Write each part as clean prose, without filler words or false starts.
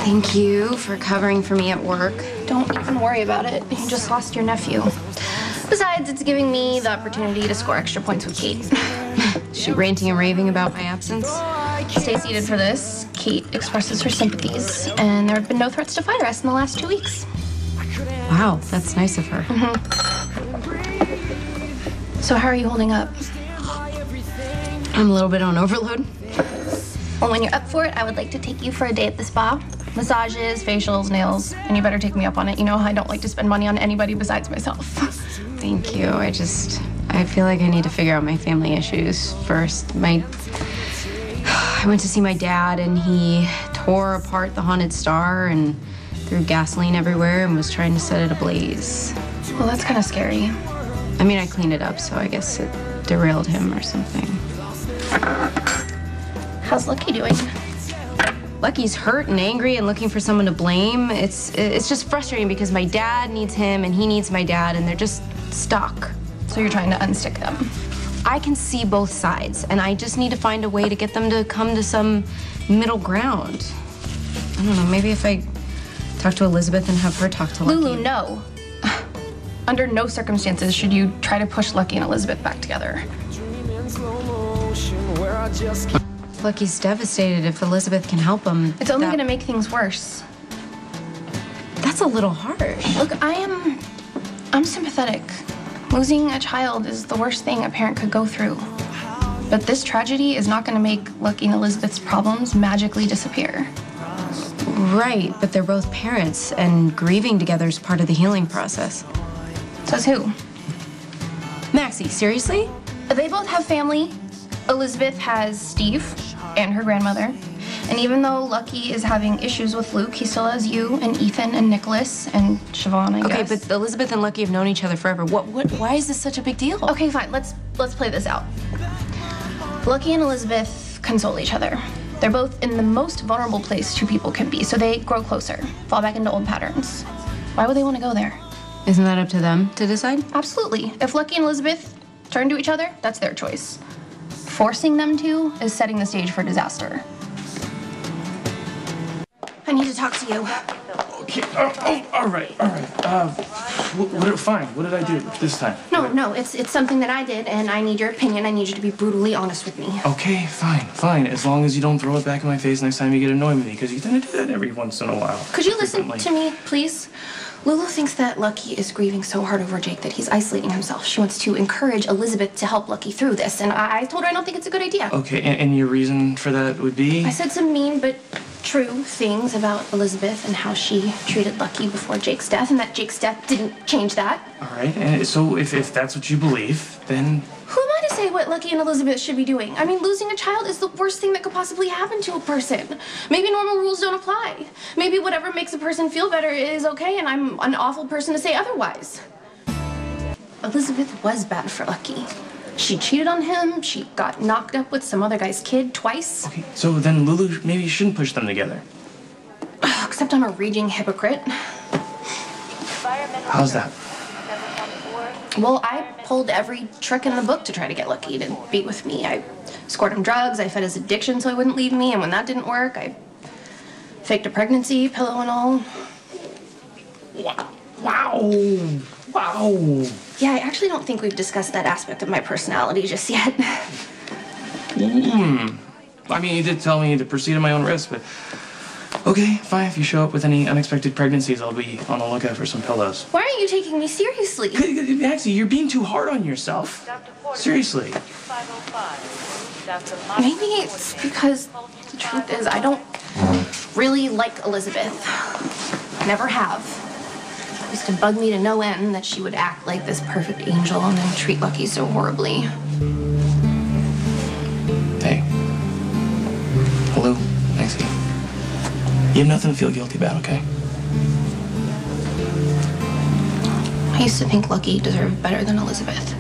Thank you for covering for me at work. Don't even worry about it. You just lost your nephew. Besides, it's giving me the opportunity to score extra points with Kate. Is she ranting and raving about my absence? Stay seated for this. Kate expresses her sympathies, and there have been no threats to fire us in the last 2 weeks. Wow, that's nice of her. So how are you holding up? I'm a little bit on overload. Well, when you're up for it, I would like to take you for a day at the spa. Massages, facials, nails, and you better take me up on it. You know I don't like to spend money on anybody besides myself. Thank you. I feel like I need to figure out my family issues first. I went to see my dad, and he tore apart the haunted star and threw gasoline everywhere and was trying to set it ablaze. Well, that's kind of scary. I mean, I cleaned it up, so I guess it derailed him or something. How's Lucky doing? Lucky's hurt and angry and looking for someone to blame. It's just frustrating because my dad needs him and he needs my dad, and they're just stuck. So you're trying to unstick them? I can see both sides, and I just need to find a way to get them to come to some middle ground. I don't know, maybe if I talk to Elizabeth and have her talk to Lucky. Lulu, no. Under no circumstances should you try to push Lucky and Elizabeth back together. Lucky's devastated. If Elizabeth can help him, it's only gonna make things worse. That's a little harsh. Look, I'm sympathetic. Losing a child is the worst thing a parent could go through. But this tragedy is not gonna make Lucky and Elizabeth's problems magically disappear. Right, but they're both parents, and grieving together is part of the healing process. Says who? Maxie, seriously? They both have family. Elizabeth has Steve and her grandmother. And even though Lucky is having issues with Luke, he still has you and Ethan and Nicholas and Siobhan, I guess. Okay, but Elizabeth and Lucky have known each other forever. Why is this such a big deal? Okay, fine. Let's play this out. Lucky and Elizabeth console each other. They're both in the most vulnerable place two people can be, so they grow closer, fall back into old patterns. Why would they want to go there? Isn't that up to them to decide? Absolutely. If Lucky and Elizabeth turn to each other, that's their choice. Forcing them to is setting the stage for disaster. I need to talk to you. Okay. All right. Fine. What did I do this time? No. It's something that I did, and I need your opinion. I need you to be brutally honest with me. Okay, fine. As long as you don't throw it back in my face next time you get annoyed with me, because you tend to do that every once in a while. Could you listen to me, please? Lulu thinks that Lucky is grieving so hard over Jake that he's isolating himself. She wants to encourage Elizabeth to help Lucky through this, and I told her I don't think it's a good idea. Okay, and your reason for that would be? I said some mean but true things about Elizabeth and how she treated Lucky before Jake's death, and that Jake's death didn't change that. All right, and so if that's what you believe, then... Who am I to say what Lucky and Elizabeth should be doing? I mean, losing a child is the worst thing that could possibly happen to a person. Maybe normal rules don't apply. Maybe whatever makes a person feel better is okay, and I'm an awful person to say otherwise. Elizabeth was bad for Lucky. She cheated on him, she got knocked up with some other guy's kid twice. Okay, so then Lulu, maybe you shouldn't push them together. Except I'm a raging hypocrite. How's that? Well, I pulled every trick in the book to try to get Lucky to be with me. I scored him drugs, I fed his addiction so he wouldn't leave me, and when that didn't work, I faked a pregnancy, pillow and all. Wow. Yeah, I actually don't think we've discussed that aspect of my personality just yet. I mean, you did tell me to proceed at my own risk, but... Okay, fine. If you show up with any unexpected pregnancies, I'll be on the lookout for some pillows. Why aren't you taking me seriously? Maxie, you're being too hard on yourself. Seriously. Maybe it's because the truth is I don't really like Elizabeth. Never have. It used to bug me to no end that she would act like this perfect angel and then treat Lucky so horribly. Hey. Hello, Maxie. You have nothing to feel guilty about, okay? I used to think Lucky deserved better than Elizabeth.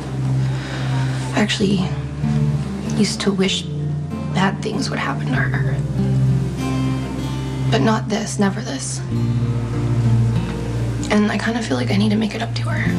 I actually used to wish bad things would happen to her. But not this, never this. And I kind of feel like I need to make it up to her.